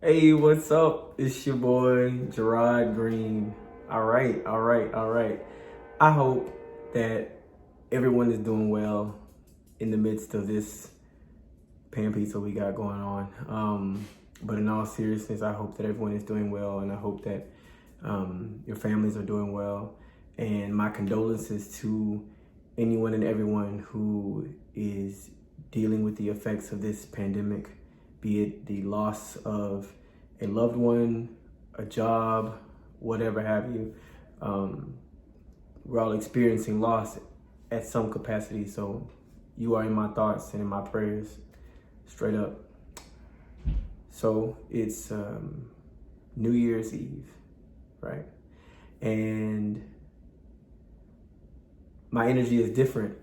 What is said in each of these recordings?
Hey, what's up? It's your boy, Jirod Green. All right. I hope that everyone is doing well in the midst of this pan pizza we got going on. But in all seriousness, I hope that everyone is doing well, and I hope that your families are doing well. And my condolences to anyone and everyone who is dealing with the effects of this pandemic, be it the loss of a loved one, a job, whatever have you. We're all experiencing loss at some capacity, so you are in my thoughts and in my prayers, straight up. So it's New Year's Eve, right? And my energy is different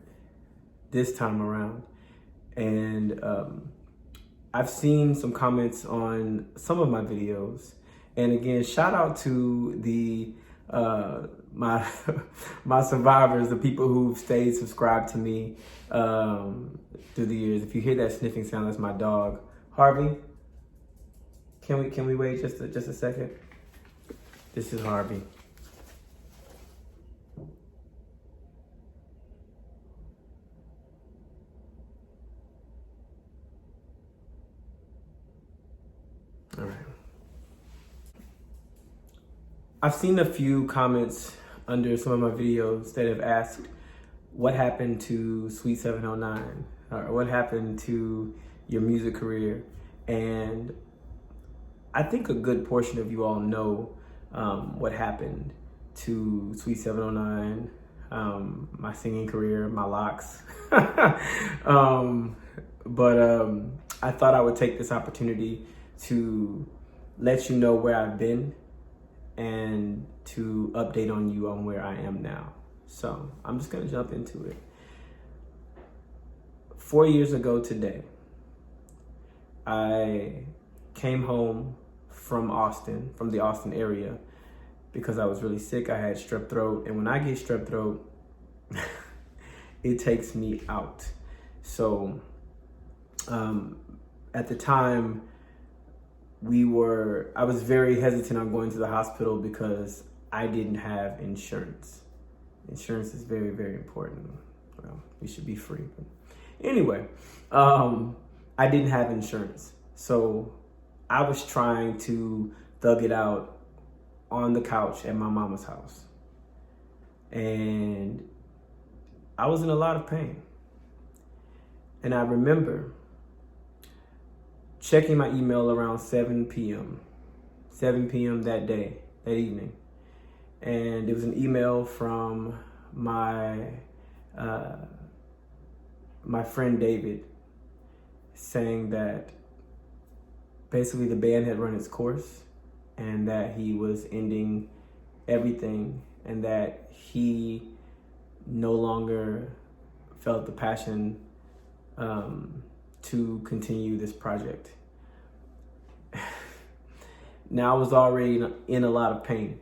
this time around. And I've seen some comments on some of my videos. And again, shout out to the my my survivors, the people who've stayed subscribed to me through the years. If you hear that sniffing sound, that's my dog, Harvey. Can we wait just a second? This is Harvey. All right. I've seen a few comments under some of my videos that have asked what happened to Sweet 709 or what happened to your music career. And I think a good portion of you all know what happened to Sweet 709, my singing career, my locks. But I thought I would take this opportunity to let you know where I've been and to update on you on where I am now. So I'm just gonna jump into it. 4 years ago today, I came home from Austin, from the Austin area, because I was really sick. I had strep throat, and when I get strep throat, it takes me out. So at the time, I was very hesitant on going to the hospital because I didn't have insurance. Insurance is very, very important. Well, we should be free. But anyway, I didn't have insurance. So I was trying to thug it out on the couch at my mama's house. And I was in a lot of pain. And I remember checking my email around 7 p.m. that evening. And it was an email from my friend David saying that basically the band had run its course and that he was ending everything and that he no longer felt the passion to continue this project. Now I was already in a lot of pain.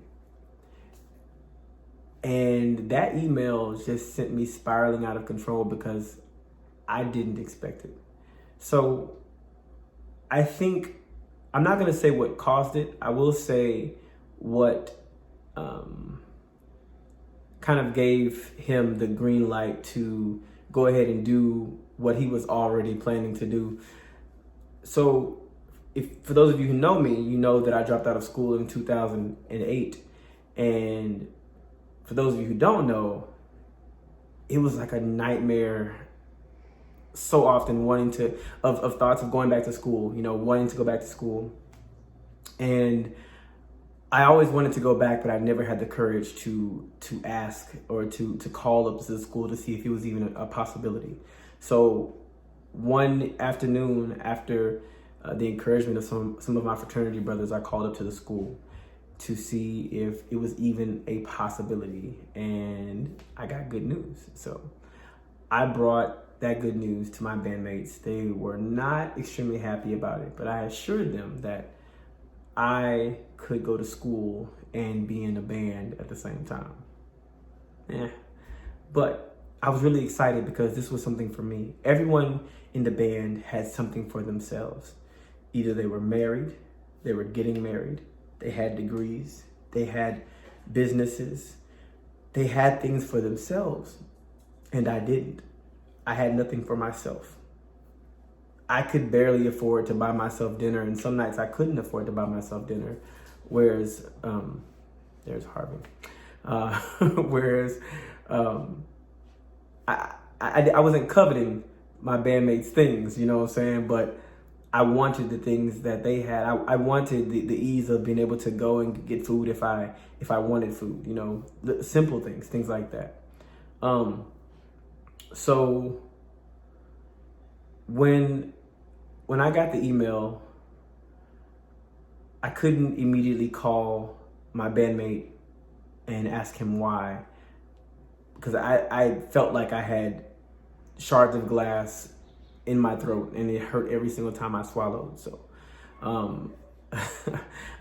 And that email just sent me spiraling out of control because I didn't expect it. So I think, I'm not gonna say what caused it. I will say what kind of gave him the green light to go ahead and do what he was already planning to do. So for those of you who know me, you know that I dropped out of school in 2008. And for those of you who don't know, it was like a nightmare so often of thoughts of going back to school, wanting to go back to school. And I always wanted to go back, but I never had the courage to ask or to call up to the school to see if it was even a possibility. So one afternoon, after the encouragement of some of my fraternity brothers, I called up to the school to see if it was even a possibility, and I got good news. So I brought that good news to my bandmates. They were not extremely happy about it, but I assured them that I could go to school and be in a band at the same time. But I was really excited because this was something for me. Everyone in the band had something for themselves. Either they were married, They were getting married. They had degrees. They had businesses. They had things for themselves. And I didn't. I had nothing for myself. I could barely afford to buy myself dinner, and some nights I couldn't afford to buy myself dinner. Whereas, there's Harvey. Whereas, I wasn't coveting my bandmates' things, you know what I'm saying? But I wanted the things that they had. I wanted the ease of being able to go and get food if I wanted food, you know, the simple things like that. So when I got the email, I couldn't immediately call my bandmate and ask him why, because I felt like I had shards of glass in my throat and it hurt every single time I swallowed. So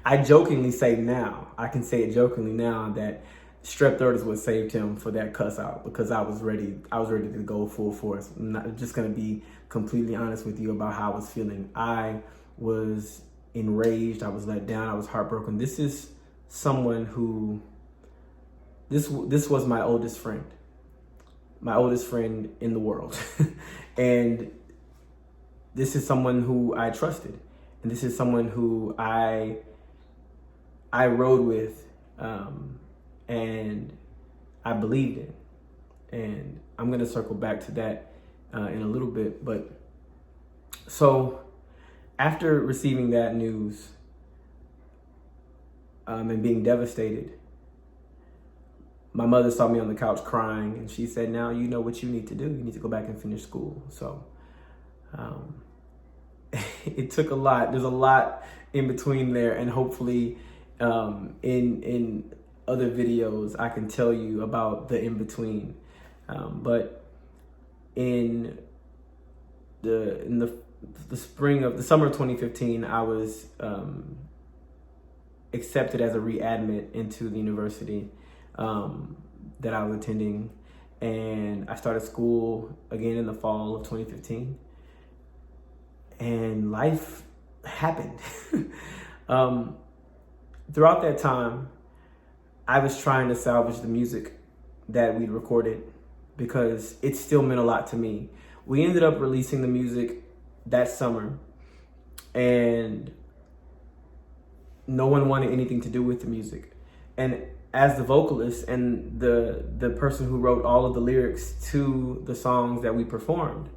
I jokingly say now, I can say it jokingly now, that strep throat is what saved him for that cuss out, because I was ready to go full force. I'm just gonna be completely honest with you about how I was feeling. I was enraged, I was let down, I was heartbroken. This is someone who, this was my oldest friend in the world. And this is someone who I trusted. And this is someone who I rode with, and I believed in. And I'm gonna circle back to that in a little bit. But so after receiving that news and being devastated, my mother saw me on the couch crying, and she said, now you know what you need to do. You need to go back and finish school. So it took a lot. There's a lot in between there, and hopefully in other videos I can tell you about the in-between. But in the summer of 2015, I was accepted as a readmit into the university that I was attending, and I started school again in the fall of 2015, and life happened. Throughout that time, I was trying to salvage the music that we'd recorded, because it still meant a lot to me. We ended up releasing the music that summer, and no one wanted anything to do with the music. And as the vocalist and the person who wrote all of the lyrics to the songs that we performed,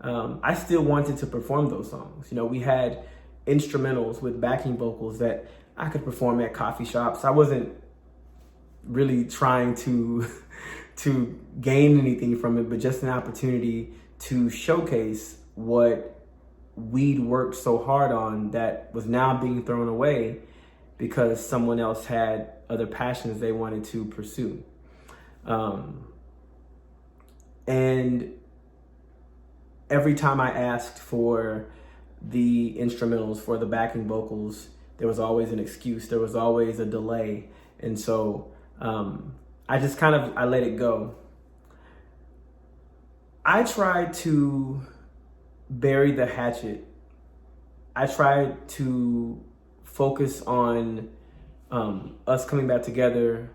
I still wanted to perform those songs. You know, we had instrumentals with backing vocals that I could perform at coffee shops. I wasn't really trying to gain anything from it, but just an opportunity to showcase what we'd worked so hard on that was now being thrown away because someone else had other passions they wanted to pursue. And every time I asked for the instrumentals, for the backing vocals, there was always an excuse. There was always a delay. And so I just I let it go. I tried to bury the hatchet. I tried to focus on us coming back together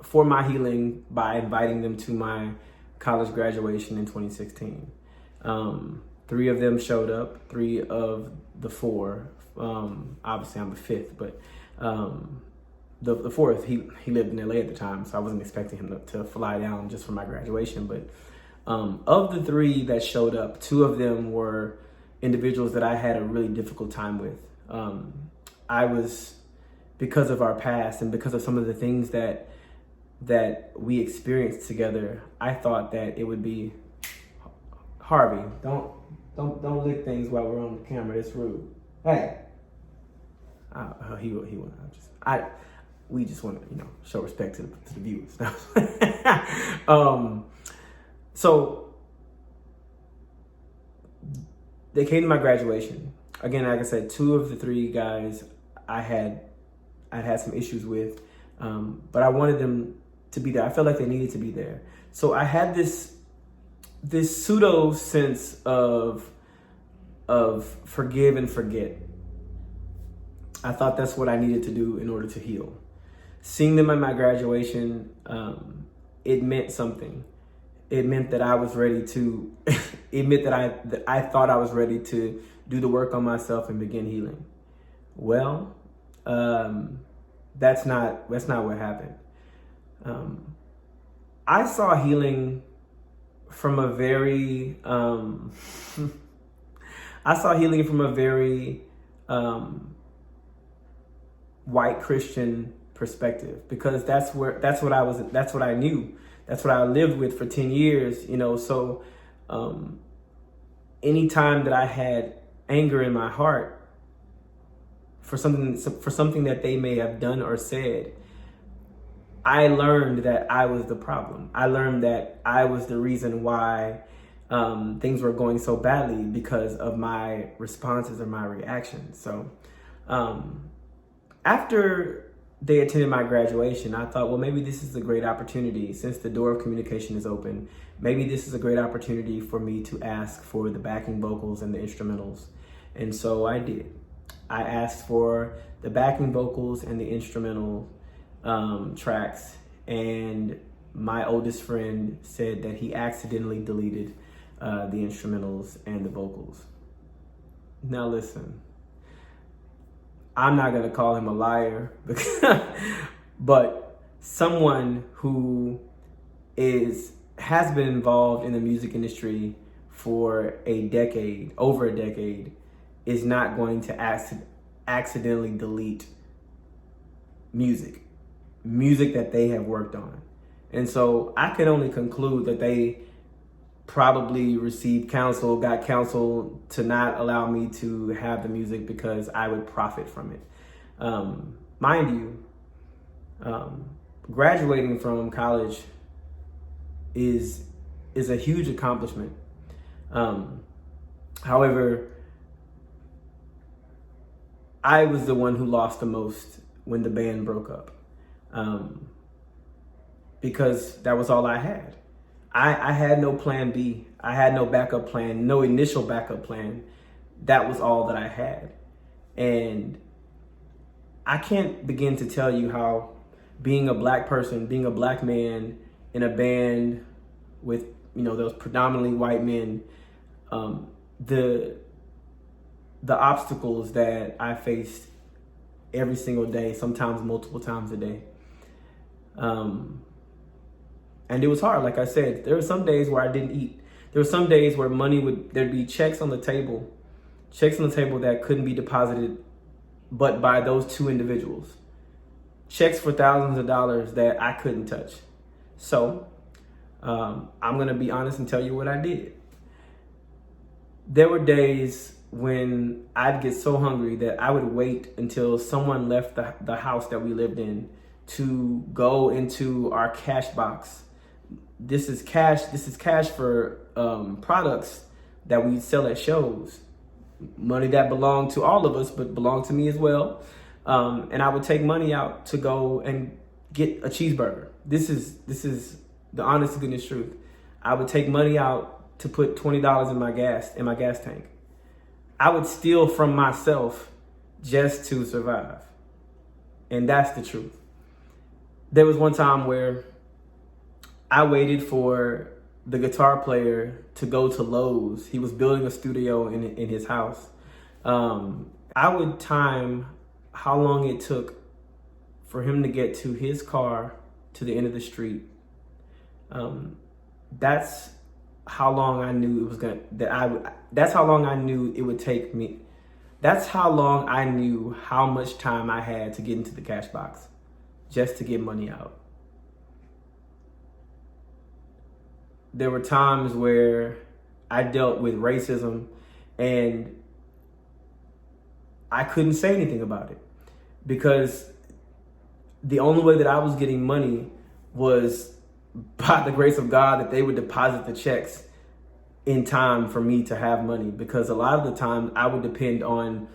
for my healing by inviting them to my college graduation in 2016. 3 of them showed up, 3 of the 4. Obviously I'm the 5th, but the 4th, he lived in LA at the time, so I wasn't expecting him to fly down just for my graduation. But of the 3 that showed up, 2 of them were individuals that I had a really difficult time with. I was, because of our past and because of some of the things that we experienced together, I thought that it would be, Harvey, don't lick things while we're on the camera. It's rude. Hey, we just want to, show respect to the viewers. So they came to my graduation. Again, like I said, 2 of the 3 guys I had some issues with, but I wanted them to be there. I felt like they needed to be there. So I had this pseudo sense of forgive and forget. I thought that's what I needed to do in order to heal. Seeing them at my graduation, it meant something. It meant that I was ready to, it meant that I thought I was ready to do the work on myself and begin healing. Well, that's not what happened. I saw healing from a very, white Christian perspective, because that's what I knew. That's what I lived with for 10 years, so anytime that I had anger in my heart for something that they may have done or said, I learned that I was the problem. I learned that I was the reason why things were going so badly, because of my responses or my reactions. So after they attended my graduation, I thought, well, maybe this is a great opportunity. Since the door of communication is open, maybe this is a great opportunity for me to ask for the backing vocals and the instrumentals. And so I did. I asked for the backing vocals and the instrumental tracks, and my oldest friend said that he accidentally deleted the instrumentals and the vocals. Now listen, I'm not gonna call him a liar, but someone who has been involved in the music industry for over a decade, is not going to accidentally delete music that they have worked on. And so I can only conclude that they probably got counsel to not allow me to have the music, because I would profit from it. Mind you, graduating from college is a huge accomplishment. However, I was the one who lost the most when the band broke up, because that was all I had. I had no plan B. I had no backup plan, no initial backup plan. That was all that I had. And I can't begin to tell you how being a black person, being a black man in a band with, those predominantly white men, the obstacles that I faced every single day, sometimes multiple times a day. And it was hard. Like I said, there were some days where I didn't eat. There were some days where there'd be checks on the table that couldn't be deposited but by those two individuals. Checks for thousands of dollars that I couldn't touch. So I'm going to be honest and tell you what I did. There were days when I'd get so hungry that I would wait until someone left the house that we lived in to go into our cash box. This is cash for products that we sell at shows. Money that belonged to all of us, but belonged to me as well. And I would take money out to go and get a cheeseburger. This is the honest to goodness truth. I would take money out to put $20 in my gas tank. I would steal from myself just to survive. And that's the truth. There was one time where I waited for the guitar player to go to Lowe's. He was building a studio in his house. I would time how long it took for him to get to his car to the end of the street. That's how long I knew that's how long I knew it would take me. That's how long I knew how much time I had to get into the cash box just to get money out. There were times where I dealt with racism and I couldn't say anything about it, because the only way that I was getting money was by the grace of God, that they would deposit the checks in time for me to have money. Because a lot of the time I would depend on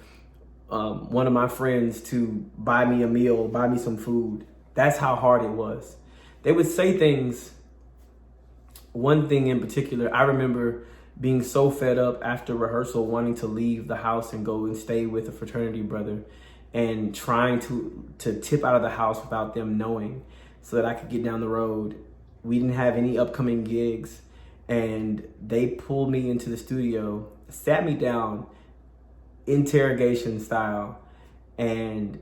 one of my friends to buy me a meal, buy me some food. That's how hard it was. They would say things. One thing in particular, I remember being so fed up after rehearsal, wanting to leave the house and go and stay with a fraternity brother. and trying to tip out of the house without them knowing so that I could get down the road. We didn't have any upcoming gigs, and they pulled me into the studio, sat me down, interrogation style, and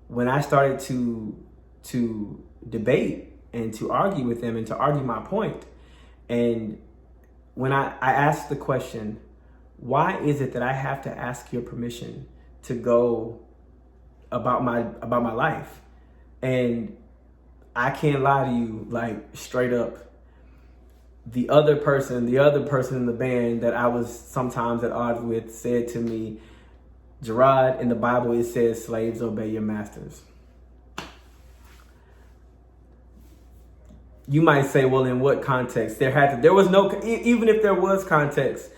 when I started to debate and to argue with them and to argue my point, and when I asked the question, why is it that I have to ask your permission to go about my life? And I can't lie to you, like, straight up, the other person in the band that I was sometimes at odds with said to me, Jirod, in the Bible it says slaves obey your masters. You might say, well, in what context? There was no, even if there was context,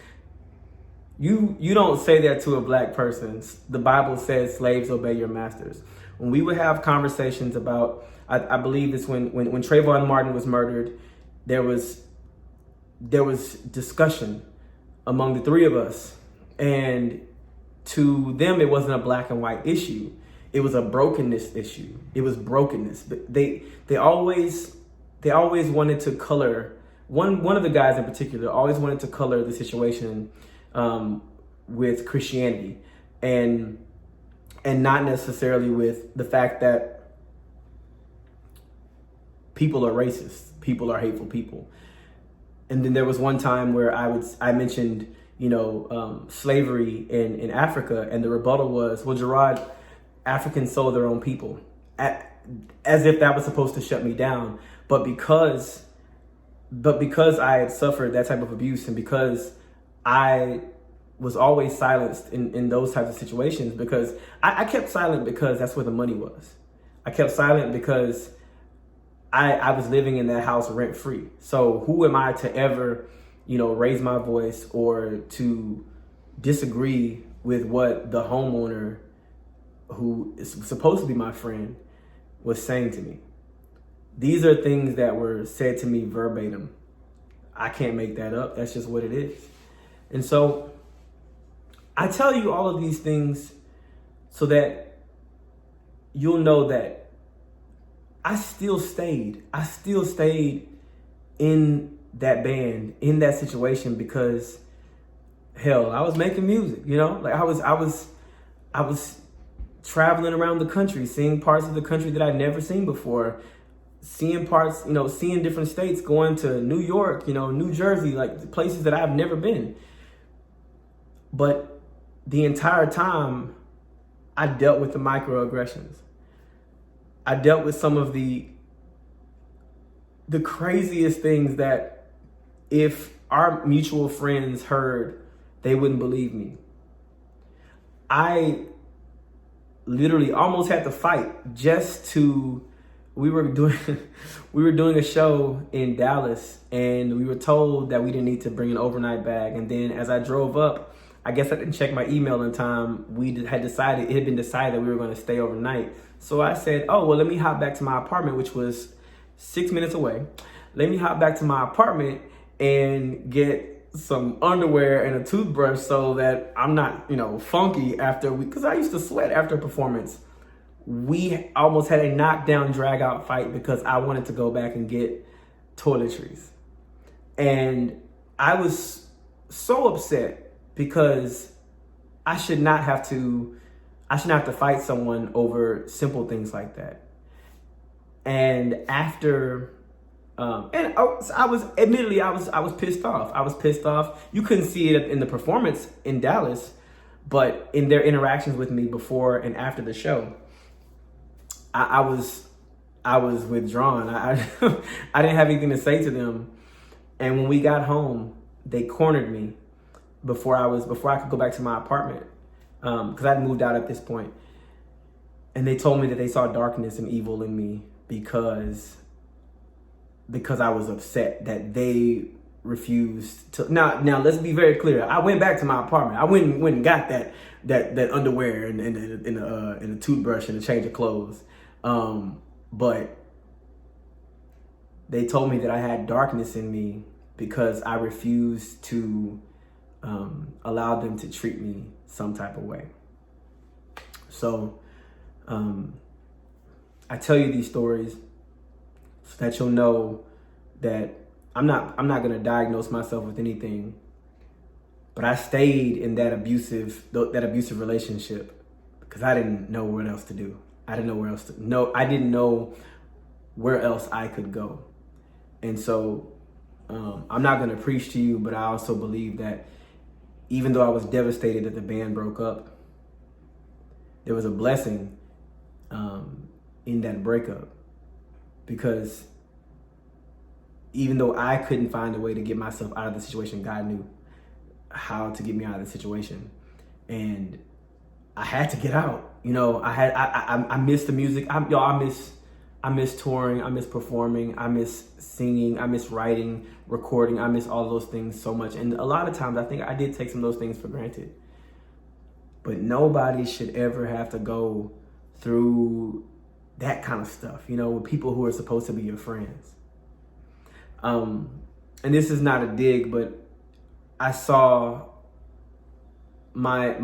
you don't say that to a black person. The Bible says slaves obey your masters. When we would have conversations about, I believe it's when Trayvon Martin was murdered, there was discussion among the three of us. And to them, it wasn't a black and white issue. It was a brokenness issue. It was brokenness. But they always wanted to color, one of the guys in particular always wanted to color the situation with Christianity and not necessarily with the fact that people are racist, people are hateful people. And then there was one time where I mentioned, slavery in Africa, and the rebuttal was, well, Jirod, Africans sold their own people, as if that was supposed to shut me down. But because I had suffered that type of abuse, and because I was always silenced in those types of situations, because I kept silent because that's where the money was. I kept silent because I was living in that house rent free. So who am I to ever, raise my voice or to disagree with what the homeowner, who is supposed to be my friend, was saying to me? These are things that were said to me verbatim. I can't make that up. That's just what it is. And so I tell you all of these things so that you'll know that I still stayed in that band, in that situation, because hell, I was making music, like I was traveling around the country, seeing parts of the country that I'd never seen before, seeing parts, seeing different states, going to New York, New Jersey, like places that I've never been. But the entire time I dealt with the microaggressions. I dealt with some of the craziest things that if our mutual friends heard, they wouldn't believe me. I literally almost had to fight we were doing a show in Dallas, and we were told that we didn't need to bring an overnight bag. And then as I drove up, I guess I didn't check my email in time. It had been decided that we were going to stay overnight. So I said, oh, well, let me hop back to my apartment, which was 6 minutes away. Let me hop back to my apartment and get some underwear and a toothbrush so that I'm not, funky because I used to sweat after a performance. We almost had a knockdown, drag out fight because I wanted to go back and get toiletries. And I was so upset because I should not have to fight someone over simple things like that. And after, I was pissed off. You couldn't see it in the performance in Dallas, but in their interactions with me before and after the show, I was withdrawn. I didn't have anything to say to them. And when we got home, they cornered me before I could go back to my apartment, because I'd moved out at this point. And they told me that they saw darkness and evil in me because I was upset that they refused to. Now let's be very clear. I went back to my apartment. I went and got that underwear and a toothbrush and a change of clothes. But they told me that I had darkness in me because I refused to allow them to treat me some type of way. So I tell you these stories so that you'll know that I'm not going to diagnose myself with anything, but I stayed in that abusive relationship because I didn't know what else to do. I didn't know where else to no. I didn't know where else I could go, and so I'm not going to preach to you, but I also believe that even though I was devastated that the band broke up, there was a blessing in that breakup, because even though I couldn't find a way to get myself out of the situation, God knew how to get me out of the situation, and I had to get out. You know, I miss the music. I miss touring. I miss performing. I miss singing. I miss writing, recording. I miss all of those things so much. And a lot of times I think I did take some of those things for granted. But nobody should ever have to go through that kind of stuff, you know, with people who are supposed to be your friends. And this is not a dig, but I saw my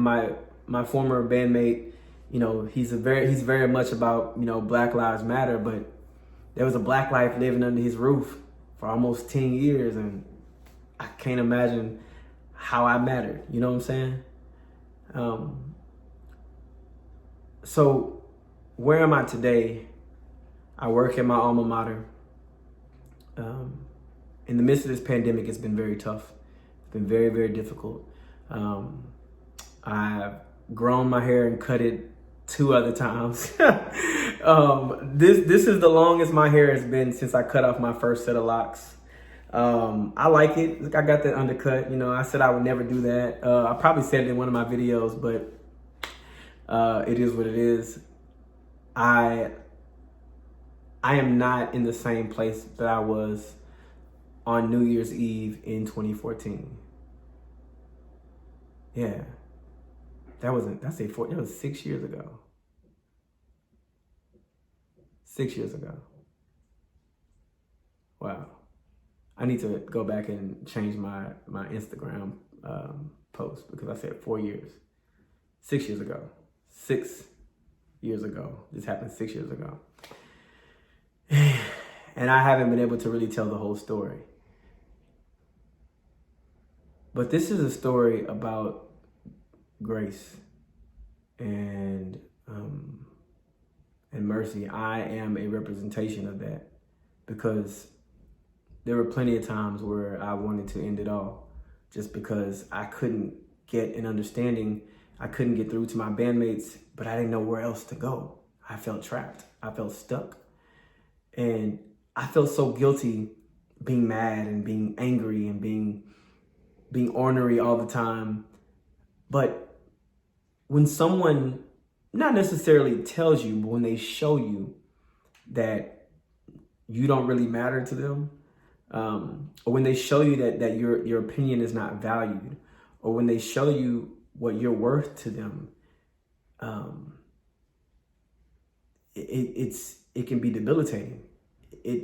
former bandmate, you know, he's very much about, you know, Black Lives Matter, but there was a black life living under his roof for almost 10 years, and I can't imagine how I mattered, you know what I'm saying? So where am I today? I work at my alma mater. In the midst of this pandemic, it's been very tough. It's been very, very difficult. I've grown my hair and cut it 2 other times. This is the longest my hair has been since I cut off my first set of locks. I like it. I got that undercut. You know, I said I would never do that. I probably said it in one of my videos, but it is what it is. I am not in the same place that I was on New Year's Eve in 2014. Yeah. That was 6 years ago. 6 years ago. Wow. I need to go back and change my Instagram post, because I said 4 years. 6 years ago. 6 years ago. This happened 6 years ago. And I haven't been able to really tell the whole story. But this is a story about grace and mercy. I am a representation of that, because there were plenty of times where I wanted to end it all just because I couldn't get an understanding. I couldn't get through to my bandmates, but I didn't know where else to go. I felt trapped. I felt stuck. And I felt so guilty being mad and being angry and being ornery all the time. But when someone not necessarily tells you, but when they show you that you don't really matter to them, or when they show you that your opinion is not valued, or when they show you what you're worth to them, it can be debilitating.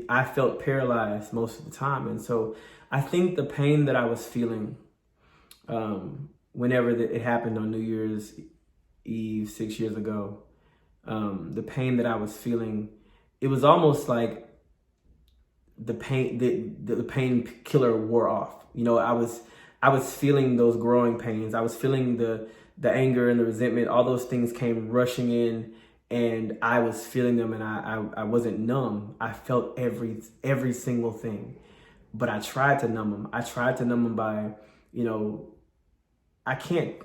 I felt paralyzed most of the time. And so I think the pain that I was feeling whenever it happened on New Year's Eve 6 years ago, the pain that I was feeling, it was almost like the painkiller wore off. You know, I was feeling those growing pains. I was feeling the anger and the resentment. All those things came rushing in, and I was feeling them, and I wasn't numb. I felt every single thing, but I tried to numb them. I tried to numb them by, you know, I can't.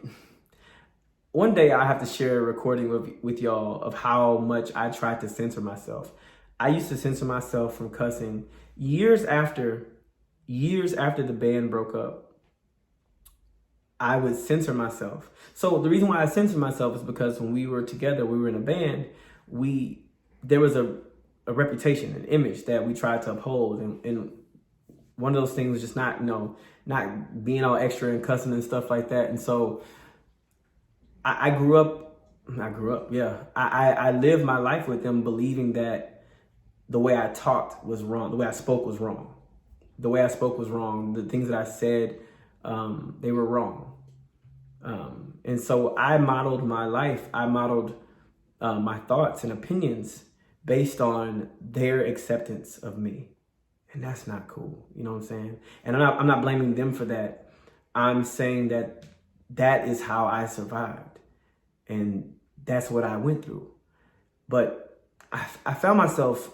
One day I have to share a recording with y'all of how much I tried to censor myself. I used to censor myself from cussing years after the band broke up. I would censor myself. So the reason why I censored myself is because when we were together, we were in a band, there was a reputation, an image that we tried to uphold. And one of those things was just not being all extra and cussing and stuff like that. And so I grew up, yeah. I lived my life with them believing that the way I talked was wrong. The way I spoke was wrong. The way I spoke was wrong. The things that I said, they were wrong. And so I modeled my life. I modeled my thoughts and opinions based on their acceptance of me. And that's not cool. You know what I'm saying? And I'm not blaming them for that. I'm saying that that is how I survived. And that's what I went through. But I found myself,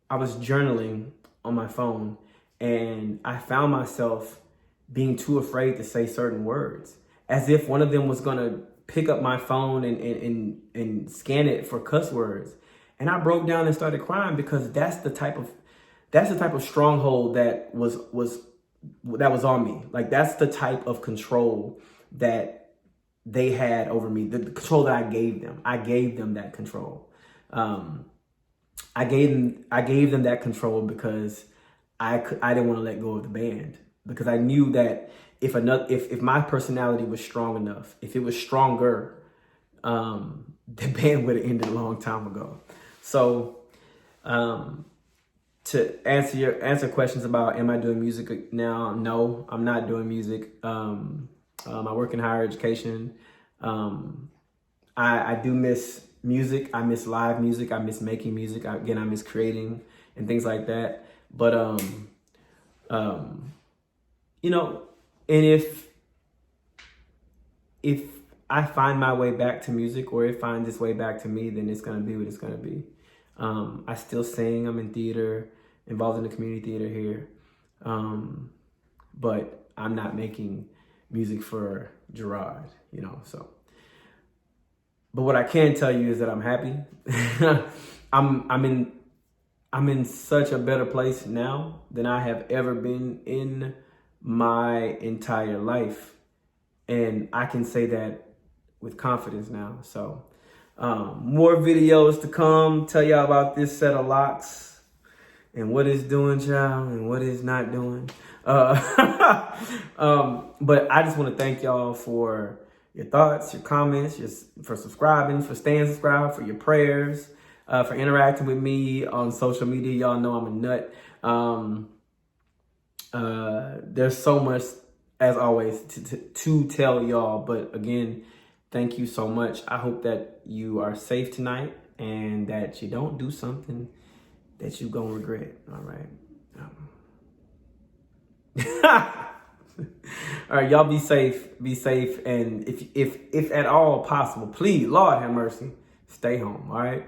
I was journaling on my phone, and I found myself being too afraid to say certain words, as if one of them was gonna pick up my phone and scan it for cuss words. And I broke down and started crying, because that's the type of stronghold that was on me. Like, that's the type of control that they had over me, the control that I gave them. I gave them that control. I gave them that control because I didn't want to let go of the band, because I knew that if my personality was strong enough, if it was stronger, the band would have ended a long time ago. So, to answer questions about, am I doing music now? No, I'm not doing music. I work in higher education. I do miss music. I miss live music. I miss making music. I miss creating and things like that. But, you know, and if I find my way back to music, or it finds its way back to me, then it's going to be what it's going to be. I still sing. I'm in theater, involved in the community theater here. But I'm not making music for Jirod, you know, so. But what I can tell you is that I'm happy. I'm in such a better place now than I have ever been in my entire life. And I can say that with confidence now. So more videos to come, tell y'all about this set of locks and what it's doing, child, and what it's not doing. But I just want to thank y'all for your thoughts, your comments, for subscribing, for staying subscribed, for your prayers, for interacting with me on social media. Y'all know I'm a nut. There's so much, as always, to tell y'all. But again, thank you so much. I hope that you are safe tonight and that you don't do something that you're going to regret. All right. All right, y'all be safe. Be safe. And if at all possible, please, Lord have mercy, stay home. All right.